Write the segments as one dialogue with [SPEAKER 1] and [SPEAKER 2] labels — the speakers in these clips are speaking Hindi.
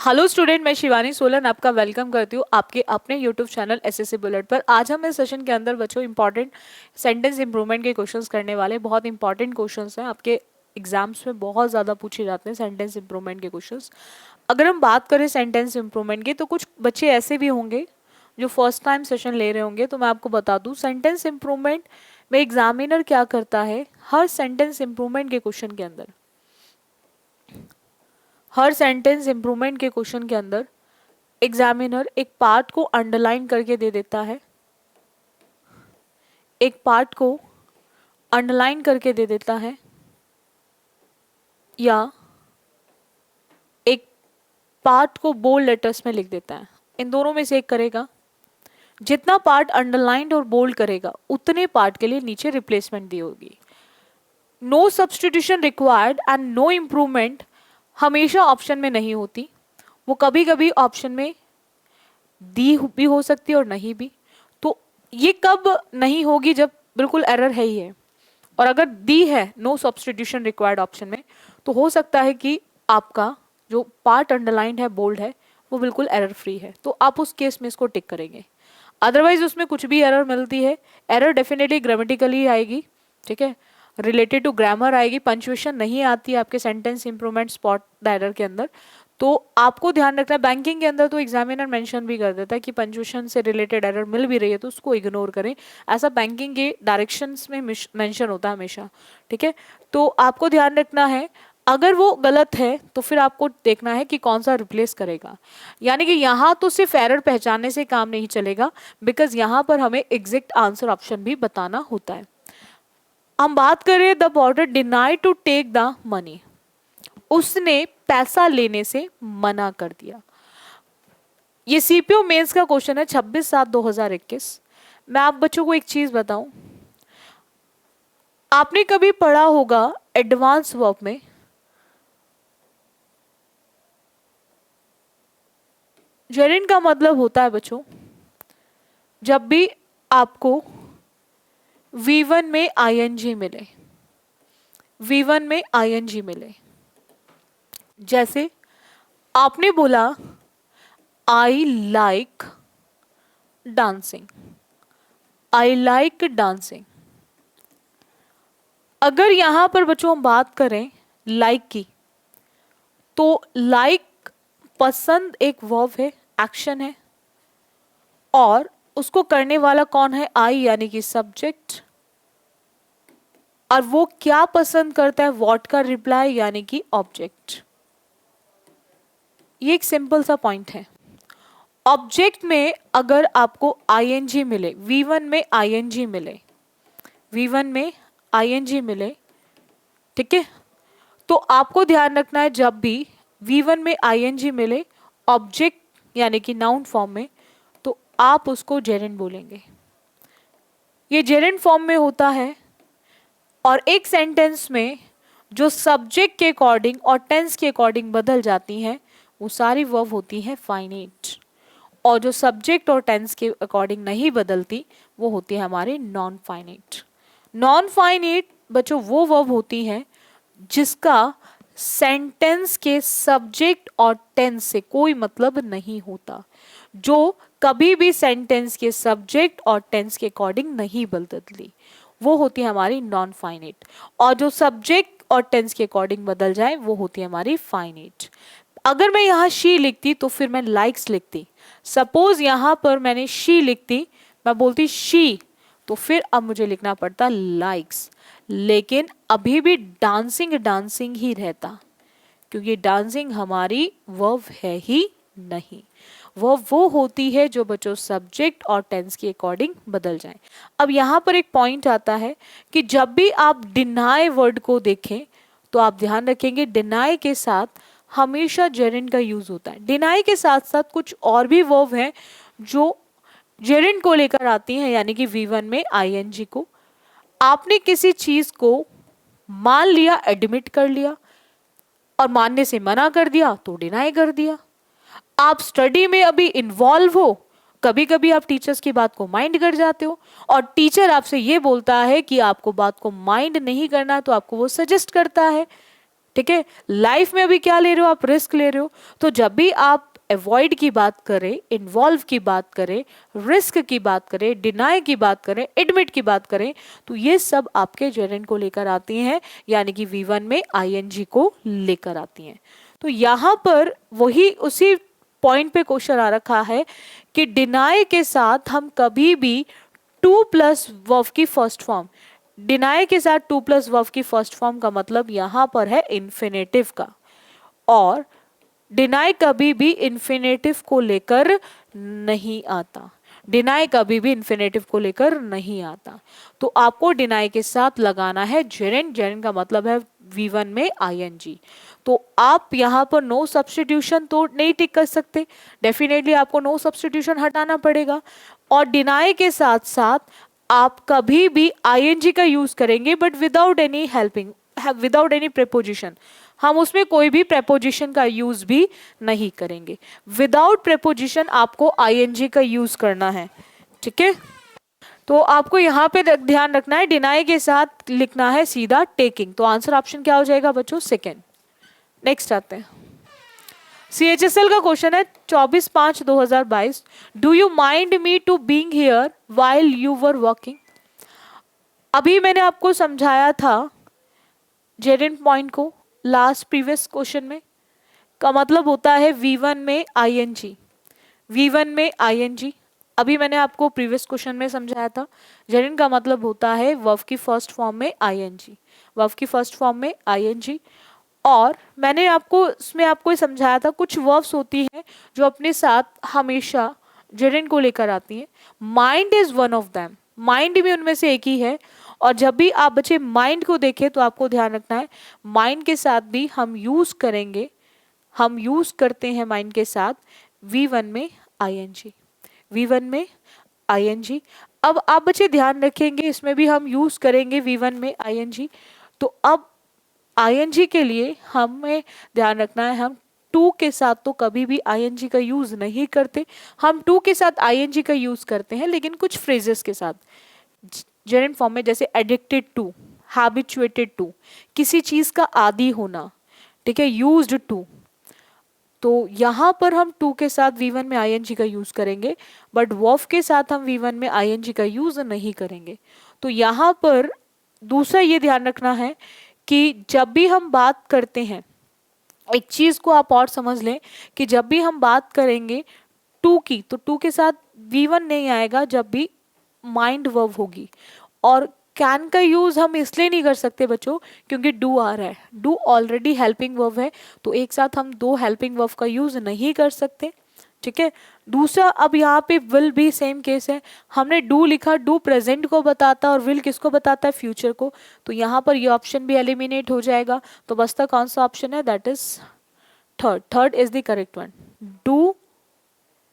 [SPEAKER 1] हेलो स्टूडेंट, मैं शिवानी सोलन आपका वेलकम करती हूँ आपके अपने यूट्यूब चैनल एसएससी बुलेट पर। आज हम इस सेशन के अंदर बच्चों इंपॉर्टेंट सेंटेंस इंप्रूवमेंट के क्वेश्चंस करने वाले। बहुत इंपॉर्टेंट क्वेश्चंस हैं, आपके एग्जाम्स में बहुत ज़्यादा पूछे जाते हैं सेंटेंस इंप्रूवमेंट के क्वेश्चंस। अगर हम बात करें सेंटेंस इंप्रूवमेंट की, तो कुछ बच्चे ऐसे भी होंगे जो फर्स्ट टाइम सेशन ले रहे होंगे। तो मैं आपको बता दूँ सेंटेंस इंप्रूवमेंट में एग्जामिनर क्या करता है। हर सेंटेंस इंप्रूवमेंट के क्वेश्चन के अंदर, हर सेंटेंस इंप्रूवमेंट के क्वेश्चन के अंदर एग्जामिनर एक पार्ट को अंडरलाइन करके दे देता है, एक पार्ट को अंडरलाइन करके दे देता है, या एक पार्ट को बोल्ड लेटर्स में लिख देता है। इन दोनों में से एक करेगा। जितना पार्ट अंडरलाइंड और बोल्ड करेगा उतने पार्ट के लिए नीचे रिप्लेसमेंट दी होगी। No substitution required and no improvement हमेशा ऑप्शन में नहीं होती। वो कभी कभी ऑप्शन में दी भी हो सकती है और नहीं भी। तो ये कब नहीं होगी? जब बिल्कुल एरर है ही है। और अगर दी है नो सब्स्टिट्यूशन रिक्वायर्ड ऑप्शन में, तो हो सकता है कि आपका जो पार्ट अंडरलाइंड है, बोल्ड है, वो बिल्कुल एरर फ्री है। तो आप उस केस में इसको टिक करेंगे। अदरवाइज उसमें कुछ भी एरर मिलती है, एरर डेफिनेटली ग्रामेटिकली आएगी, ठीक है, रिलेटेड टू ग्रामर आएगी। पंचुएशन नहीं आती आपके sentence improvement spot the error के अंदर। तो आपको ध्यान रखना है। बैंकिंग के अंदर तो एग्जामिनर मेंशन भी कर देता है कि पंचुएशन से रिलेटेड एरर मिल भी रही है तो उसको इग्नोर करें। ऐसा बैंकिंग के डायरेक्शंस में मेंशन होता है हमेशा, ठीक है। तो आपको ध्यान रखना है, अगर वो गलत है तो फिर आपको देखना है कि कौन सा रिप्लेस करेगा। यानी कि यहाँ तो सिर्फ एरर पहचानने से काम नहीं चलेगा, बिकॉज यहाँ पर हमें एग्जैक्ट आंसर ऑप्शन भी बताना होता है। हम बात करें the boarder deny to take the money, उसने पैसा लेने से मना कर दिया। ये सीपीओ मेंस का क्वेश्चन है 26/7/2021। मैं आप बच्चों को एक चीज बताऊं, आपने कभी पढ़ा होगा एडवांस वर्ब में जेरिन का मतलब होता है बच्चों, जब भी आपको V1 में आईएनजी मिले, V1 में आईएनजी मिले। जैसे आपने बोला I like dancing, I like dancing. अगर यहां पर बच्चों हम बात करें लाइक की, तो लाइक पसंद एक वर्ब है, एक्शन है, और उसको करने वाला कौन है? आई, यानी कि सब्जेक्ट। और वो क्या पसंद करता है? व्हाट का रिप्लाई, यानी कि ऑब्जेक्ट। ये एक सिंपल सा पॉइंट है। ऑब्जेक्ट में अगर आपको आईएनजी मिले, V1 में आईएनजी मिले, V1 में आईएनजी मिले, ठीक है, तो आपको ध्यान रखना है जब भी V1 में आईएनजी मिले ऑब्जेक्ट यानी कि नाउन फॉर्म में, तो आप उसको जेरेंड बोलेंगे। ये जेरेंड फॉर्म में होता है। और एक सेंटेंस में जो सब्जेक्ट के अकॉर्डिंग और टेंस के अकॉर्डिंग बदल जाती हैं वो सारी वर्ब होती हैं फाइनाइट, और जो सब्जेक्ट और टेंस के अकॉर्डिंग नहीं बदलती वो होती है हमारी नॉन फाइनाइट। नॉन फाइनाइट बच्चों वो वर्ब होती हैं जिसका सेंटेंस के सब्जेक्ट और टेंस से कोई मतलब नहीं होता, जो कभी भी सेंटेंस के सब्जेक्ट और टेंस के अकॉर्डिंग नहीं बदलती, वो होती है हमारी नॉन फाइनाइट। और जो सब्जेक्ट और टेंस के अकॉर्डिंग बदल जाए वो होती है हमारी फाइनाइट। अगर मैं यहाँ शी लिखती तो फिर मैं लाइक्स लिखती। सपोज यहाँ पर मैंने शी लिखती, मैं बोलती शी, तो फिर अब मुझे लिखना पड़ता लाइक्स। लेकिन अभी भी डांसिंग डांसिंग ही रहता, क्योंकि डांसिंग हमारी वर्ब है ही नहीं। वो होती है जो बच्चों सब्जेक्ट और टेंस के अकॉर्डिंग बदल जाए। अब यहाँ पर एक पॉइंट आता है कि जब भी आप डिनाई वर्ड को देखें तो आप ध्यान रखेंगे डिनाई के साथ हमेशा जेरिंड का यूज होता है। डिनाई के साथ साथ कुछ और भी वर्ब हैं जो जेरिंड को लेकर आती हैं, यानी कि V1 में आईएनजी को। आपने किसी चीज को मान लिया, एडमिट कर लिया, और मानने से मना कर दिया तो डिनाई कर दिया। आप स्टडी में अभी इन्वॉल्व हो, कभी कभी आप टीचर्स की बात को माइंड कर जाते हो, और टीचर आपसे ये बोलता है कि आपको बात को माइंड नहीं करना, तो आपको वो सजेस्ट करता है ठीक है, लाइफ में अभी क्या ले रहे हो आप, रिस्क ले रहे हो। तो जब भी आप अवॉइड की बात करें, इन्वॉल्व की बात करें, रिस्क की बात करें, डिनाई की बात करें, एडमिट की बात करें, तो ये सब आपके जेरेंड को लेकर आती हैं, यानी कि V1 में आईएनजी को लेकर आती हैं। तो यहां पर वही उसी पॉइंट पे क्वेश्चन आ रखा है कि डिनाई के साथ हम कभी भी टू प्लस वर्ब की फर्स्ट फॉर्म, डिनाई के साथ टू प्लस वर्ब की फर्स्ट फॉर्म का मतलब यहां पर है इन्फिनेटिव का, और डिनाई कभी भी इन्फिनेटिव को लेकर नहीं आता, डिनाई कभी भी इन्फिनेटिव को लेकर नहीं आता। तो आपको डिनाई के साथ लगाना है जेरेंड, जेरेंड का मतलब है V1 में आईएनजी। तो आप यहाँ पर नो सब्स्टिट्यूशन तो नहीं टिक कर सकते, डेफिनेटली आपको नो सब्स्टिट्यूशन हटाना पड़ेगा। और डिनाई के साथ साथ आप कभी भी आईएनजी का यूज करेंगे, but without any helping, without any preposition, हम उसमें कोई भी प्रेपोजिशन का यूज भी नहीं करेंगे। विदाउट प्रेपोजिशन आपको आईएनजी का यूज करना है, ठीक है। तो आपको यहाँ पे ध्यान रखना है, डिनाई के साथ लिखना है सीधा टेकिंग। तो आंसर ऑप्शन क्या हो जाएगा बच्चों, सेकेंड। नेक्स्ट आते हैं, CHSL का क्वेश्चन है 24/5/2022। Do you mind me to being here while you were working. अभी मैंने आपको समझाया था जेरेंड पॉइंट को लास्ट प्रीवियस क्वेश्चन में, का मतलब होता है V1 में आईएनजी, V1 में आईएनजी। अभी मैंने आपको प्रीवियस क्वेश्चन में समझाया था जेरेंड का मतलब होता है वर्ब की फर्स्ट फॉर्म में आईएनजी, वर्ब की फर्स्ट फॉर्म में आईएनजी। और मैंने आपको इसमें आपको ये समझाया था कुछ वर्ब्स होती हैं जो अपने साथ हमेशा जेरेंड को लेकर आती हैं। Mind is one of them, mind भी उनमें से एक ही है। और जब भी आप बच्चे माइंड को देखें तो आपको ध्यान रखना है माइंड के साथ भी हम यूज करेंगे, हम यूज करते हैं माइंड के साथ V1 में आईएनजी, V1 में आईएनजी। अब आप बच्चे ध्यान रखेंगे इसमें भी हम यूज करेंगे V1 में आईएनजी। तो अब आईएनजी के लिए हमें ध्यान रखना है हम टू के साथ तो कभी भी आईएनजी का यूज नहीं करते, हम टू के साथ आईएनजी का यूज करते हैं लेकिन कुछ फ्रेजेस के साथ जेरेंड फॉर्म में, जैसे एडिक्टेड टू, हैबिचुएटेड टू, किसी चीज का आदी होना, ठीक है, यूज्ड टू। तो यहाँ पर हम टू के साथ V1 में आईएनजी का यूज करेंगे, बट वर्ब के साथ हम V1 में आईएनजी का यूज नहीं करेंगे। तो यहाँ पर दूसरा ये ध्यान रखना है कि जब भी हम बात करते हैं, एक चीज को आप और समझ लें कि जब भी हम बात करेंगे टू की, तो टू के साथ V1 नहीं आएगा जब भी माइंड वर्ब होगी। और कैन का यूज हम इसलिए नहीं कर सकते बच्चों क्योंकि डू आ रहा है, डू ऑलरेडी हेल्पिंग वर्ब है, तो एक साथ हम दो हेल्पिंग वर्ब का यूज नहीं कर सकते, ठीक है। दूसरा, अब यहाँ पे विल भी सेम केस है, हमने डू लिखा, डू प्रेजेंट को बताता है और विल किसको बताता है, फ्यूचर को। तो यहाँ पर ये ऑप्शन भी एलिमिनेट हो जाएगा। तो बचता कौन सा ऑप्शन है, that is third, third is the correct one. Do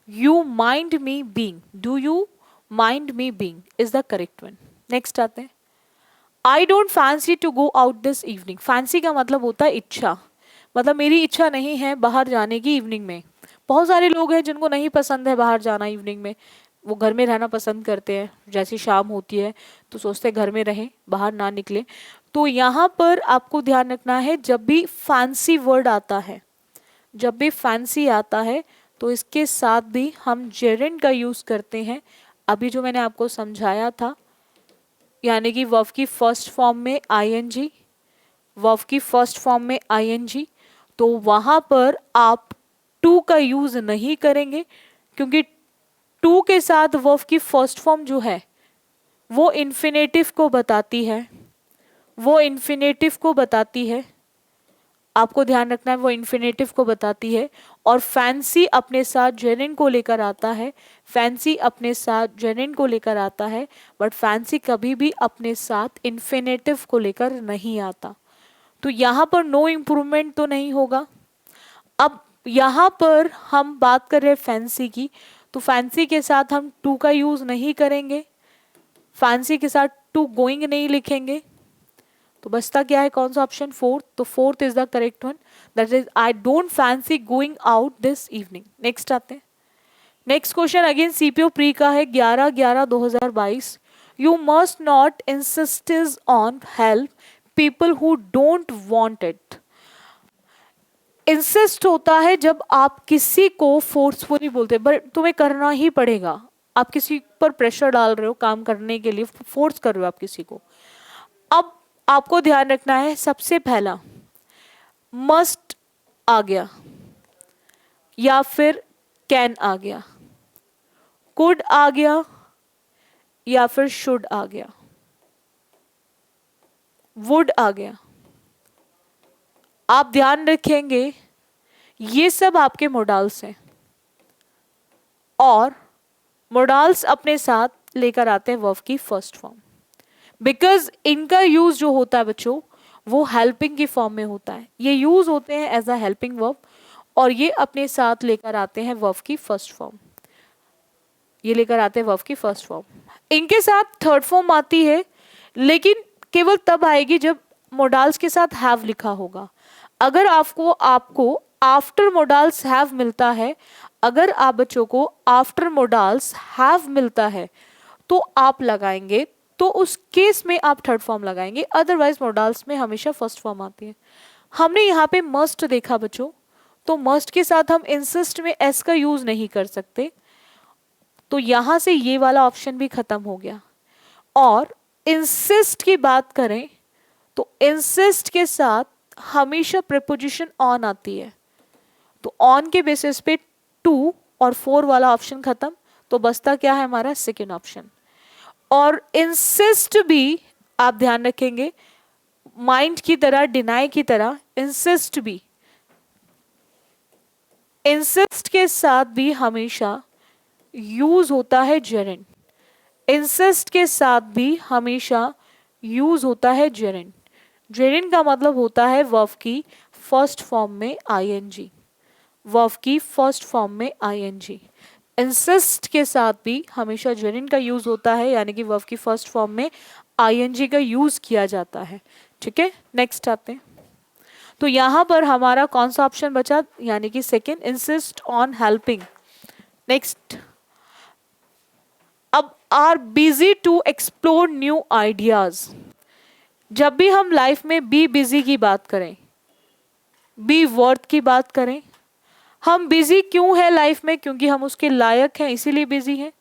[SPEAKER 1] you mind me being, do you mind me being is the correct one. Next आते हैं, I don't fancy to go out this evening. Fancy का मतलब होता है इच्छा, मतलब मेरी इच्छा नहीं है बाहर जाने की इवनिंग में। बहुत सारे लोग हैं जिनको नहीं पसंद है बाहर जाना इवनिंग में, वो घर में रहना पसंद करते हैं, जैसी शाम होती है तो सोचते हैं घर में रहें, बाहर ना निकलें। तो यहाँ पर आपको ध्यान रखना है जब भी फैंसी वर्ड आता है, जब भी फैंसी आता है तो इसके साथ भी हम जेरेंड का यूज करते हैं। अभी जो मैंने आपको समझाया था, यानी कि वर्ब की फर्स्ट फॉर्म में आईएनजी, वर्ब की फर्स्ट फॉर्म में आईएनजी, तो वहां पर आप टू का यूज नहीं करेंगे क्योंकि टू के साथ वर्ब की फर्स्ट फॉर्म जो है वो इन्फिनेटिव को बताती है, वो इन्फिनेटिव को बताती है, आपको ध्यान रखना है वो इन्फिनेटिव को बताती है। और फैंसी अपने साथ जेरेंड को लेकर आता है, फैंसी अपने साथ जेरेंड को लेकर आता है, बट फैंसी कभी भी अपने साथ इन्फिनेटिव को लेकर नहीं आता। तो यहाँ पर नो इम्प्रूवमेंट तो नहीं होगा। अब यहाँ पर हम बात कर रहे हैं फैंसी की, तो फैंसी के साथ हम टू का यूज नहीं करेंगे, फैंसी के साथ टू गोइंग नहीं लिखेंगे। तो बचता क्या है, कौन सा ऑप्शन, फोर्थ। तो fourth is the correct one, that is I don't fancy going out this evening. Next आते हैं, next question again CPO pre का है 11/11/2022। You must not insist on help people who don't want it. Insist होता है जब आप किसी को फोर्सफुली बोलते हैं बट तुम्हें करना ही पड़ेगा, आप किसी पर प्रेशर डाल रहे हो काम करने के लिए, फोर्स कर रहे हो आप किसी को। अब आपको ध्यान रखना है, सबसे पहला मस्ट आ गया या फिर कैन आ गया, कुड आ गया या फिर शुड आ गया, वुड आ गया। आप ध्यान रखेंगे ये सब आपके मोडाल्स हैं और मोडाल्स अपने साथ लेकर आते हैं वर्ब की फर्स्ट फॉर्म, बिकॉज इनका यूज जो होता है बच्चों वो हेल्पिंग की फॉर्म में होता है, ये यूज होते हैं एज अ हेल्पिंग वर्ब और ये अपने साथ लेकर आते हैं वर्ब की फर्स्ट फॉर्म, ये लेकर आते हैं वर्ब की फर्स्ट फॉर्म। इनके साथ थर्ड फॉर्म आती है लेकिन केवल तब आएगी जब मोडाल्स के साथ हैव लिखा होगा। अगर आपको आफ्टर मोडाल्स हैव मिलता है, अगर आप बच्चों को आफ्टर मोडाल्स हैव मिलता है तो आप लगाएंगे, तो उस केस में आप थर्ड फॉर्म लगाएंगे, अदरवाइज मोडाल्स में हमेशा फर्स्ट फॉर्म आती है। हमने यहाँ पे मस्ट देखा बच्चों, तो मस्ट के साथ हम इंसिस्ट में एस का यूज नहीं कर सकते, तो यहां से ये वाला ऑप्शन भी खत्म हो गया। और इंसिस्ट की बात करें तो इंसिस्ट के साथ हमेशा प्रीपोजिशन ऑन आती है, तो ऑन के बेसिस पे 2 और 4 वाला ऑप्शन खत्म, तो बचता क्या है हमारा सेकेंड ऑप्शन। और इंसिस्ट भी आप ध्यान रखेंगे माइंड की तरह, डिनाई की तरह, इंसिस्ट भी, इंसिस्ट के साथ भी हमेशा यूज होता है जेरेंड, इंसिस्ट के साथ भी हमेशा यूज होता है जेरेंड। जेरेंड का मतलब होता है वर्ब की फर्स्ट फॉर्म में आईएनजी, वर्ब की फर्स्ट फॉर्म में आईएनजी। इंसिस्ट के साथ भी हमेशा जेरेंड का यूज होता है, यानी कि वर्ब की फर्स्ट फॉर्म में आईएनजी का यूज किया जाता है। ठीक है, नेक्स्ट आते हैं। तो यहां पर हमारा कौन सा ऑप्शन बचा, यानी कि second, insist on helping. Next, अब are busy to explore new ideas. जब भी हम लाइफ में बी बिजी की बात करें, बी वर्थ की बात करें, हम बिजी क्यों है लाइफ में, क्योंकि हम उसके लायक हैं इसीलिए बिजी हैं,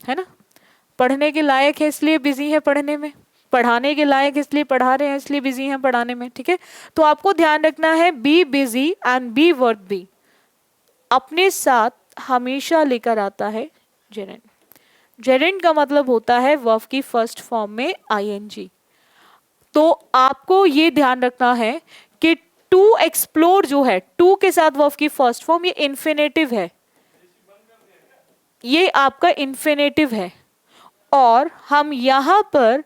[SPEAKER 1] है ना। पढ़ने के लायक है इसलिए बिजी है पढ़ने में, पढ़ाने के लायक इसलिए पढ़ा रहे हैं, इसलिए बिजी हैं पढ़ाने में। ठीक है, तो आपको ध्यान रखना है be busy and be worth be अपने साथ हमेशा लेकर आता है जेरेंड। जेरेंड का मतलब होता है वर्ब की फर्स्ट फॉर्म में आईएनजी। तो आपको ये ध्यान रखना है कि टू एक्सप्लोर जो है, टू के साथ वर्ब की फर्स्ट फॉर्म, ये इन्फिनेटिव है, ये आपका इन्फिनेटिव है और हम यहां पर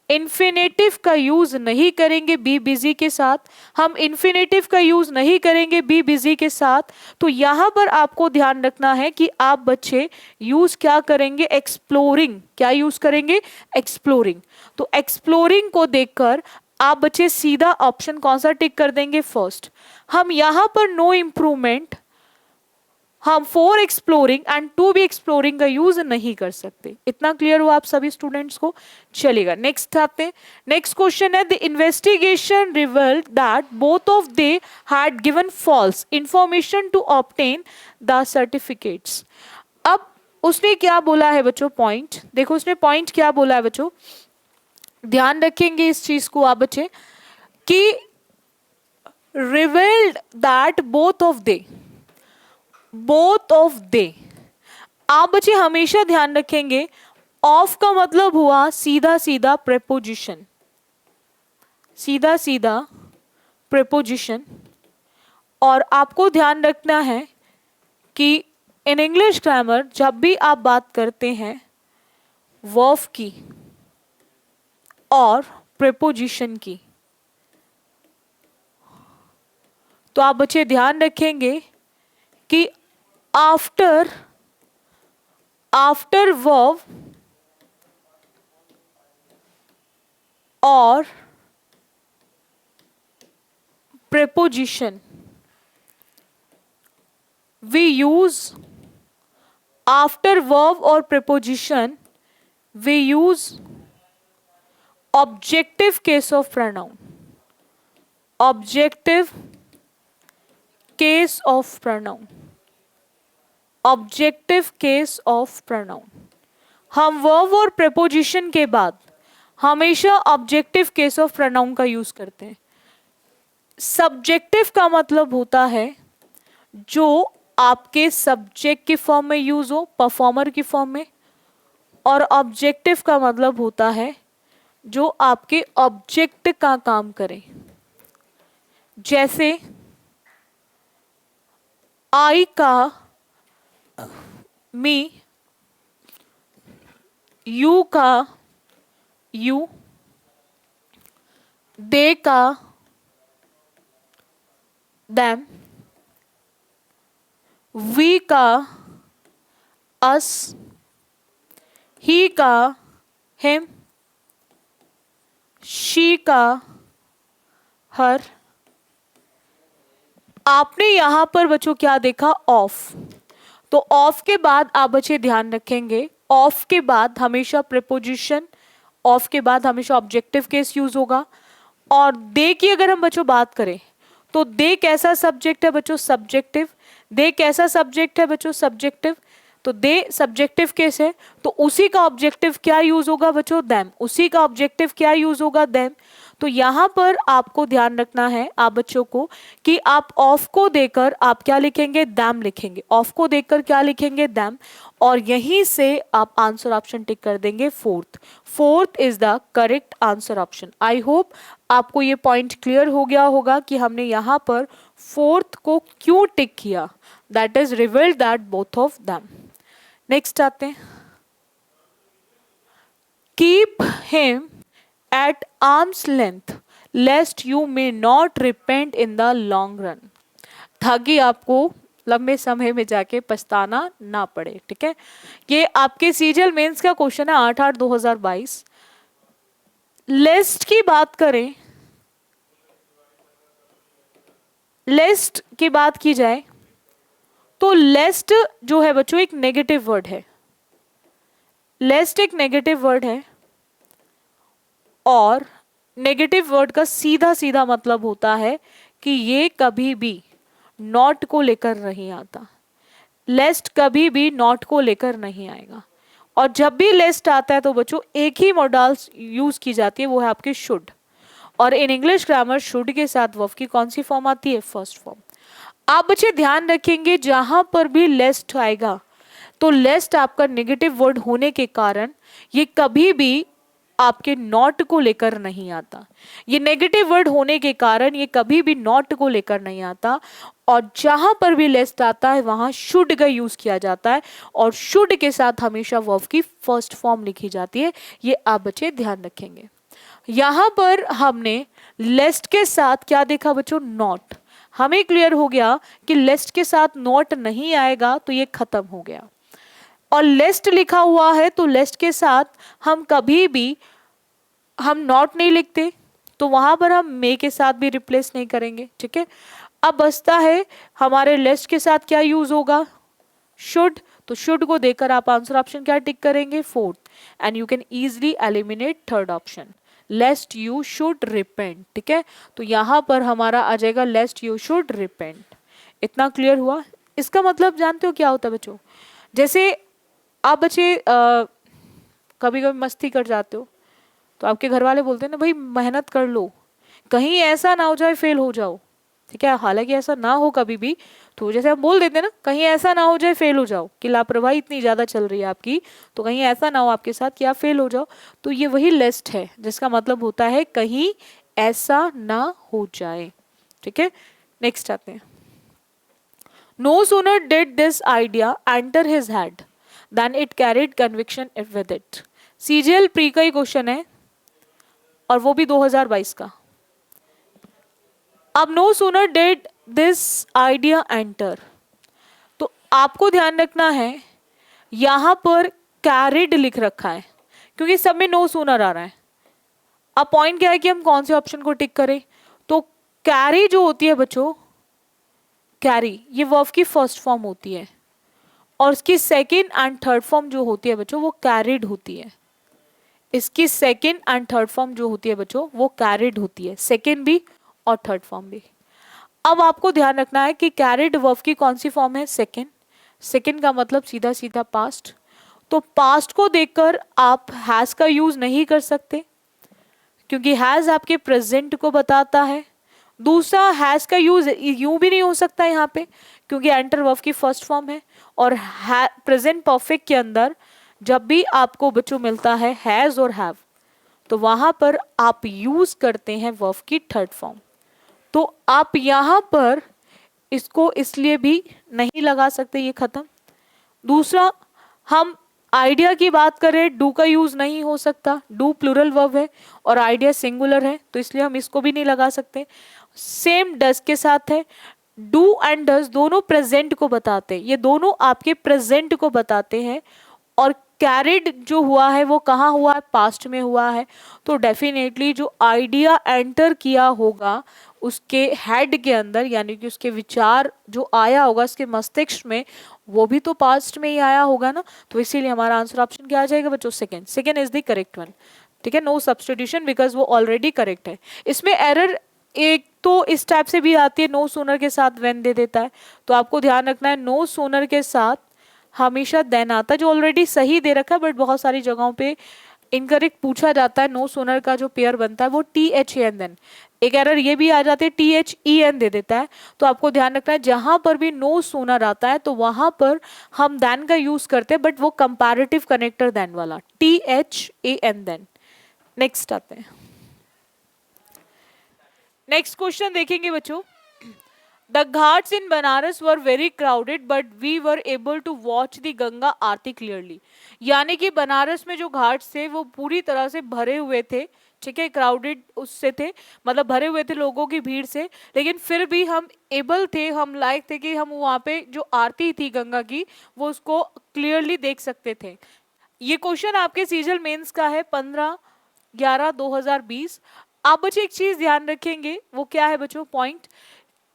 [SPEAKER 1] इन्फिनेटिव का यूज नहीं करेंगे बी बिजी के साथ, हम इन्फिनेटिव का यूज नहीं करेंगे बी बिजी के साथ। तो यहां पर आपको ध्यान रखना है कि आप बच्चे यूज क्या करेंगे, एक्सप्लोरिंग। क्या यूज करेंगे, एक्सप्लोरिंग। तो एक्सप्लोरिंग को देखकर आप बच्चे सीधा ऑप्शन कौन सा टिक कर देंगे, फर्स्ट। हम यहां पर नो इंप्रूवमेंट, हम for exploring and to be exploring का यूज नहीं कर सकते। इतना क्लियर हुआ आप सभी स्टूडेंट्स को, चलेगा। नेक्स्ट आते हैं। नेक्स्ट क्वेश्चन है, the investigation revealed that both of they had given false information to obtain the certificates. अब उसने क्या बोला है बच्चों, पॉइंट देखो, उसने पॉइंट क्या बोला है बच्चों, ध्यान रखेंगे इस चीज को आप बच्चे, कि revealed that both of they, both of they, आप बच्चे हमेशा ध्यान रखेंगे ऑफ का मतलब हुआ सीधा सीधा प्रेपोजिशन, सीधा सीधा प्रेपोजिशन। और आपको ध्यान रखना है कि इन इंग्लिश ग्रामर जब भी आप बात करते हैं वर्ब की और प्रेपोजिशन की, तो आप बच्चे ध्यान रखेंगे कि आफ्टर वर्ब और preposition we use, after verb और preposition we use objective case of pronoun, objective case of pronoun, objective case of pronoun. हम वर्ब और प्रेपोजिशन के बाद हमेशा ऑब्जेक्टिव केस ऑफ प्रोनाउन का यूज करते हैं। सब्जेक्टिव का मतलब होता है जो आपके सब्जेक्ट की फॉर्म में यूज हो, परफॉर्मर की फॉर्म में, और ऑब्जेक्टिव का मतलब होता है जो आपके ऑब्जेक्ट का काम करे। जैसे आई का मी, यू का यू, दे का them, we का us, he का him, she का her। आपने यहां पर बच्चों क्या देखा? ऑफ। तो ऑफ के बाद आप बच्चे ध्यान रखेंगे, ऑफ के बाद हमेशा प्रीपोजिशन, ऑफ के बाद हमेशा ऑब्जेक्टिव केस यूज होगा। और दे की अगर हम बच्चों बात करें तो दे कैसा सब्जेक्ट है बच्चों? सब्जेक्टिव। दे कैसा सब्जेक्ट है बच्चों? सब्जेक्टिव। तो दे सब्जेक्टिव केस है, तो उसी का ऑब्जेक्टिव क्या यूज होगा बच्चों? देम। उसी का ऑब्जेक्टिव क्या यूज होगा? देम। तो यहां पर आपको ध्यान रखना है आप बच्चों को कि आप ऑफ को देकर आप क्या लिखेंगे? दैम लिखेंगे। ऑफ को देकर क्या लिखेंगे? दैम। और यहीं से आप आंसर ऑप्शन टिक कर देंगे fourth. Fourth is the correct answer option. I hope आपको ये पॉइंट क्लियर हो गया होगा कि हमने यहां पर फोर्थ को क्यों टिक किया। That is revealed that both of them. Next आते हैं, keep him at arms length लेस्ट you may not repent in the long run, ताकि आपको लंबे समय में जाके पछताना ना पड़े। ठीक है, ये आपके सीजीएल मेंस का क्वेश्चन है 8/8/2022। लेस्ट की बात करें, लेस्ट की बात की जाए तो लेस्ट जो है बच्चों एक नेगेटिव वर्ड है। लेस्ट एक नेगेटिव वर्ड है और नेगेटिव वर्ड का सीधा सीधा मतलब होता है कि ये कभी भी नॉट को लेकर नहीं आता। लेस्ट कभी भी नॉट को लेकर नहीं आएगा। और जब भी लेस्ट आता है तो बच्चों एक ही मॉडल्स यूज की जाती है, वो है आपके शुड। और इन इंग्लिश ग्रामर शुड के साथ वर्ब की कौन सी फॉर्म आती है? First form. आप बच्चे ध्यान रखेंगे जहां पर भी लेस्ट आएगा तो लेस्ट आपका नेगेटिव वर्ड होने के कारण ये कभी भी आपके नॉट को लेकर नहीं आता। ये नेगेटिव वर्ड होने के कारण ये कभी भी नॉट को लेकर नहीं आता। और जहां पर भी लेस्ट आता है वहां शुड का यूज किया जाता है और शुड के साथ हमेशा वर्ब की फर्स्ट फॉर्म लिखी जाती है। ये आप बच्चे ध्यान रखेंगे। यहां पर हमने लेस्ट के साथ क्या देखा बच्चों? नॉट। हमें क्लियर हो गया कि लेस्ट के साथ नॉट नहीं आएगा तो ये खत्म हो गया। और लेस्ट लिखा हुआ है तो लेस्ट के साथ हम कभी भी हम नॉट नहीं लिखते, तो वहां पर हम मे के साथ भी रिप्लेस नहीं करेंगे। ठीक है, अब बचता है हमारे लेस्ट के साथ क्या यूज होगा? शुड। तो शुड को देकर आप आंसर ऑप्शन क्या टिक करेंगे? Fourth. And you can easily eliminate third option, लेस्ट you should repent. ठीक है, तो यहां पर हमारा आ जाएगा लेस्ट यू शुड रिपेंट। इतना क्लियर हुआ? इसका मतलब जानते हो क्या होता है बच्चों? जैसे आप बच्चे कभी कभी मस्ती कर जाते हो तो आपके घर वाले बोलते हैं ना, भाई मेहनत कर लो, कहीं ऐसा ना हो जाए फेल हो जाओ। ठीक है, हालांकि ऐसा ना हो कभी भी, तो जैसे हम बोल देते हैं ना, कहीं ऐसा ना हो जाए फेल हो जाओ, कि लापरवाही इतनी ज्यादा चल रही है आपकी, तो कहीं ऐसा ना हो आपके साथ कि आप फेल हो जाओ। तो ये वही लेस्ट है जिसका मतलब होता है कहीं ऐसा ना हो जाए। ठीक है, नेक्स्ट आते हैं, no sooner did this idea enter his head than it carried conviction with it. CGL pre का ही क्वेश्चन है और वो भी 2022 का। अब no sooner did this idea enter, तो आपको ध्यान रखना है यहां पर कैरिड लिख रखा है क्योंकि सब में नो सूनर आ रहा है। अब पॉइंट क्या है कि हम कौन से ऑप्शन को टिक करें? तो कैरी जो होती है बच्चों, कैरी ये वर्ब की फर्स्ट फॉर्म होती है और इसकी सेकेंड एंड थर्ड फॉर्म जो होती है बच्चों वो कैरिड होती है। इसकी सेकेंड एंड थर्ड फॉर्म जो होती है बच्चों वो कैरिड होती है, सेकेंड भी और थर्ड फॉर्म भी। अब आपको ध्यान रखना है कि कैरिड वर्ब की कौन सी फॉर्म है, सेकेंड। सेकेंड का मतलब सीधा सीधा पास्ट। तो पास्ट को देखकर आप हैज का यूज नहीं कर सकते, क्योंकि हैज आपके प्रेजेंट को बताता है। दूसरा, हैज का यूज यूं भी नहीं हो सकता यहाँ पे, क्योंकि एंटर वर्ब की फर्स्ट फॉर्म है। और प्रेजेंट परफेक्ट के अंदर जब भी आपको बच्चों मिलता है हैज और हैव, तो वहां पर आप यूज करते हैं वर्ब की थर्ड फॉर्म। तो आप यहां पर इसको इसलिए भी नहीं लगा सकते, ये खत्म। दूसरा, हम आइडिया की बात करें, डू का यूज नहीं हो सकता, डू प्लूरल वर्ब है और आइडिया सिंगुलर है, तो इसलिए हम इसको भी नहीं लगा सकते। सेम डज के साथ है, डू एंड डज दोनों प्रेजेंट को बताते हैं, ये दोनों आपके प्रेजेंट को बताते हैं। और कैरिड जो हुआ है वो कहाँ हुआ है, पास्ट में हुआ है। तो डेफिनेटली जो आइडिया एंटर किया होगा उसके हेड के अंदर, यानी कि उसके विचार जो आया होगा उसके मस्तिष्क में, वो भी तो पास्ट में ही आया होगा ना। तो इसीलिए हमारा आंसर ऑप्शन क्या आ जाएगा बच्चों, second. Second is the correct one, ठीक है, नो सब्स्टिट्यूशन, बिकॉज वो ऑलरेडी करेक्ट है। इसमें एरर एक तो इस टाइप से भी आती है, नो सूनर के साथ व्हेन दे देता है, तो आपको ध्यान रखना है नो सूनर के साथ हमेशा देन आता है, जो ऑलरेडी सही दे रखा है, बट बहुत सारी जगहों पे इनकरेक्ट पूछा जाता है। नो सोनर का जो पेयर बनता है वो T H A N than, एक एरर ये भी आ जाती है टी एच ई एन दे देता है। तो आपको ध्यान रखना है जहां पर भी नो सोनर आता है तो वहां पर हम देन का यूज करते हैं, बट वो कंपैरेटिव कनेक्टर देन वाला, T H A N than. Next आते हैं, नेक्स्ट क्वेश्चन देखेंगे बच्चों। The ghats in Banaras were very crowded, but we were able to watch the Ganga Aarti clearly। यानी कि बनारस में जो घाट्स थे वो पूरी तरह से भरे हुए थे, ठीक है, क्राउडेड उससे थे, मतलब भरे हुए थे लोगों की भीड़ से, लेकिन फिर भी हम एबल थे, हम लायक थे कि हम वहाँ पे जो आरती थी गंगा की वो उसको क्लियरली देख सकते थे। ये क्वेश्चन आपके सीजल मेंस का है 15/11/2020। आप बच्चे एक चीज ध्यान रखेंगे, वो क्या है बच्चों, पॉइंट,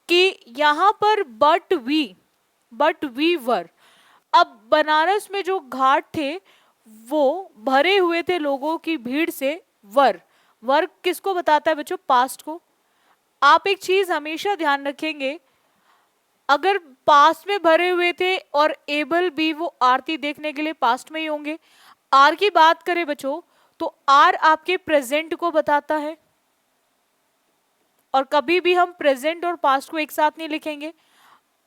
[SPEAKER 1] कि यहां पर बट वी वर, अब बनारस में जो घाट थे वो भरे हुए थे लोगों की भीड़ से। वर, वर किसको बताता है बच्चों, पास्ट को। आप एक चीज हमेशा ध्यान रखेंगे, अगर पास्ट में भरे हुए थे और एबल भी वो आरती देखने के लिए पास्ट में ही होंगे। आर की बात करें बच्चों तो आर आपके प्रेजेंट को बताता है, और कभी भी हम प्रेजेंट और पास्ट को एक साथ नहीं लिखेंगे।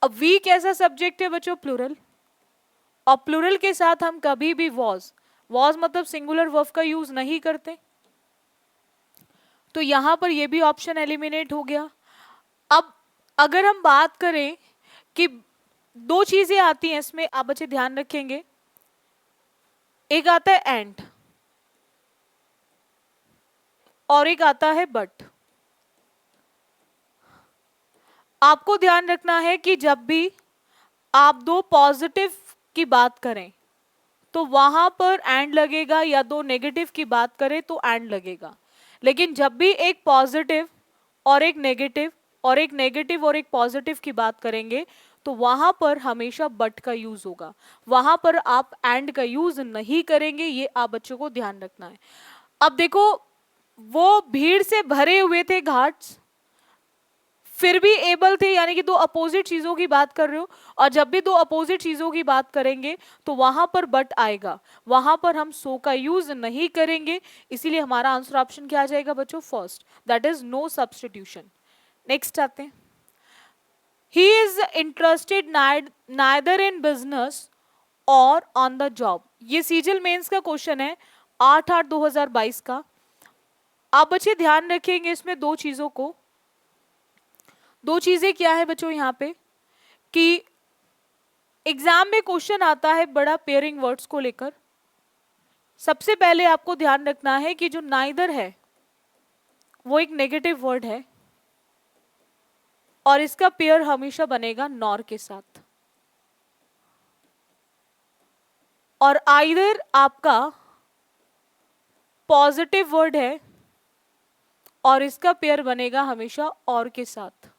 [SPEAKER 1] अब वी कैसा सब्जेक्ट है बच्चों, प्लूरल, और प्लूरल के साथ हम कभी भी वॉज मतलब सिंगुलर वर्ब का यूज नहीं करते। तो यहां पर ये भी ऑप्शन एलिमिनेट हो गया। अब अगर हम बात करें कि दो चीजें आती हैं इसमें, आप बच्चे ध्यान रखेंगे, एक आता है एंड और एक आता है बट। आपको ध्यान रखना है कि जब भी आप दो पॉजिटिव की बात करें तो वहां पर एंड लगेगा, या दो नेगेटिव की बात करें तो एंड लगेगा। लेकिन जब भी एक पॉजिटिव और एक नेगेटिव और एक नेगेटिव और एक पॉजिटिव की बात करेंगे तो वहां पर हमेशा बट का यूज होगा, वहां पर आप एंड का यूज नहीं करेंगे, ये आप बच्चों को ध्यान रखना है। अब देखो, वो भीड़ से भरे हुए थे घाट्स, फिर भी एबल थे, यानी कि दो अपोजिट चीजों की बात कर रहे हो, और जब भी दो अपोजिट चीजों की बात करेंगे तो वहां पर बट आएगा, वहां पर हम सो का यूज नहीं करेंगे। इसीलिए हमारा आंसर ऑप्शन क्या आ जाएगा बच्चों, first, that is no substitution. Next आते हैं, he is interested neither in business और ऑन द जॉब। ये सीजल मेंस का क्वेश्चन है 8/8/2022 का। आप बच्चे ध्यान रखेंगे इसमें दो चीजों को, दो चीजें क्या है बच्चों यहाँ पे, कि एग्जाम में क्वेश्चन आता है बड़ा पेयरिंग वर्ड्स को लेकर। सबसे पहले आपको ध्यान रखना है कि जो नाइदर है वो एक नेगेटिव वर्ड है और इसका पेयर हमेशा बनेगा नॉर के साथ, और आइदर आपका पॉजिटिव वर्ड है और इसका पेयर बनेगा हमेशा और के साथ।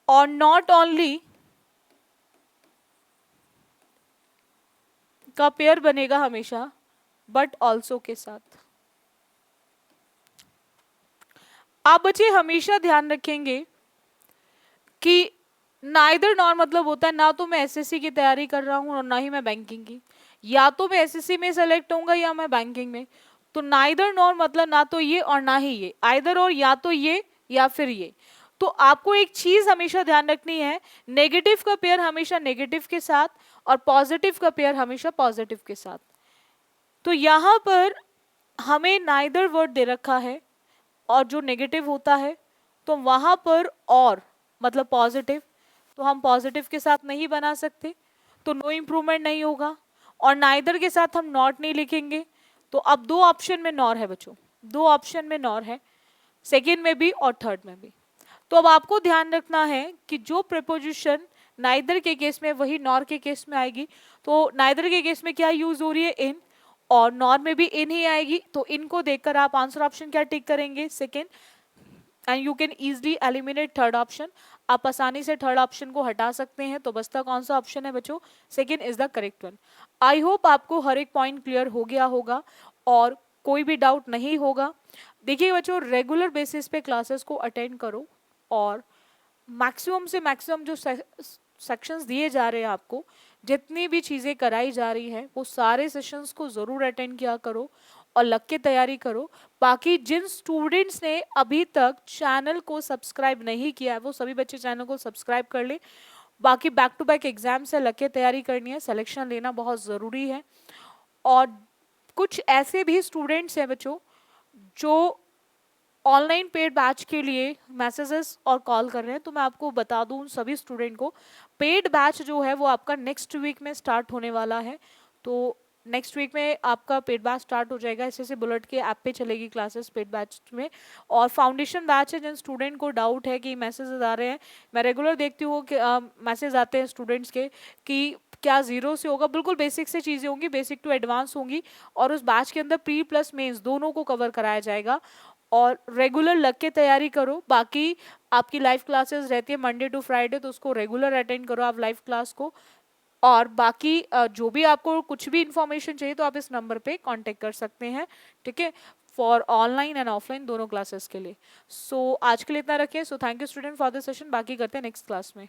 [SPEAKER 1] और नॉट ओनली का पेयर बनेगा हमेशा बट ऑल्सो के साथ। आप बच्चे हमेशा ध्यान रखेंगे कि नाइदर नॉर मतलब होता है ना तो मैं एसएससी की तैयारी कर रहा हूँ और ना ही मैं बैंकिंग की, या तो मैं एसएससी में सेलेक्ट होऊंगा या मैं बैंकिंग में। तो नाइदर नॉर मतलब ना तो ये और ना ही ये, आइदर और, या तो ये या फिर ये। तो आपको एक चीज हमेशा ध्यान रखनी है, नेगेटिव का पेयर हमेशा नेगेटिव के साथ और पॉजिटिव का पेयर हमेशा पॉजिटिव के साथ। तो यहाँ पर हमें नाइदर वर्ड दे रखा है और जो नेगेटिव होता है तो वहां पर और मतलब पॉजिटिव, तो हम पॉजिटिव के साथ नहीं बना सकते, तो नो इम्प्रूवमेंट नहीं होगा। और नाइदर के साथ हम नॉट नहीं लिखेंगे। तो अब दो ऑप्शन में नॉर है बच्चों, दो ऑप्शन में नॉर है, सेकेंड में भी और थर्ड में भी। तो अब आपको ध्यान रखना है कि जो प्रिपोजिशन नाइदर के केस में वही नॉर के केस में आएगी। तो नाइदर के केस में क्या यूज हो रही है, इन, और नॉर में भी इन ही आएगी। तो इनको देखकर आप आंसर ऑप्शन क्या टिक करेंगे, second, and you can easily eliminate third option. आप आसानी से थर्ड ऑप्शन को हटा सकते हैं। तो बचता कौन सा ऑप्शन है बच्चों, second is the correct one. I hope आपको हर एक पॉइंट क्लियर हो गया होगा और कोई भी डाउट नहीं होगा। देखिए बच्चों, रेगुलर बेसिस पे क्लासेस को अटेंड करो और मैक्सिमम से मैक्सिमम जो सेक्शंस दिए जा रहे हैं आपको, जितनी भी चीज़ें कराई जा रही हैं वो सारे सेशंस को ज़रूर अटेंड किया करो और लग के तैयारी करो। बाकी जिन स्टूडेंट्स ने अभी तक चैनल को सब्सक्राइब नहीं किया है वो सभी बच्चे चैनल को सब्सक्राइब कर ले। बाकी बैक टू बैक एग्जाम से लग के तैयारी करनी है, सिलेक्शन लेना बहुत ज़रूरी है। और कुछ ऐसे भी स्टूडेंट्स हैं बच्चों जो ऑनलाइन पेड बैच के लिए मैसेजेस और कॉल कर रहे हैं, तो मैं आपको बता दूं सभी स्टूडेंट को, पेड बैच जो है वो आपका नेक्स्ट वीक में स्टार्ट होने वाला है। तो नेक्स्ट वीक में आपका पेड बैच स्टार्ट हो जाएगा। ऐसे बुलेट के ऐप पे चलेगी क्लासेस पेड बैच में। और फाउंडेशन बैच है, जिन स्टूडेंट को डाउट है कि मैसेजेस आ रहे हैं, मैं रेगुलर देखती हूँ कि मैसेज आते हैं स्टूडेंट्स के कि क्या जीरो से होगा, बिल्कुल बेसिक से चीज़ें होंगी, बेसिक टू एडवांस होंगी। और उस बैच के अंदर प्री प्लस मेंस दोनों को कवर कराया जाएगा। और रेगुलर लग के तैयारी करो। बाकी आपकी लाइव क्लासेस रहती है मंडे टू फ्राइडे, तो उसको रेगुलर अटेंड करो आप लाइव क्लास को। और बाकी जो भी आपको कुछ भी इंफॉर्मेशन चाहिए तो आप इस नंबर पे कांटेक्ट कर सकते हैं, ठीक है, फॉर ऑनलाइन एंड ऑफलाइन दोनों क्लासेस के लिए। सो आज के लिए इतना रखें। So thank you student for this session, बाकी करते हैं नेक्स्ट क्लास में।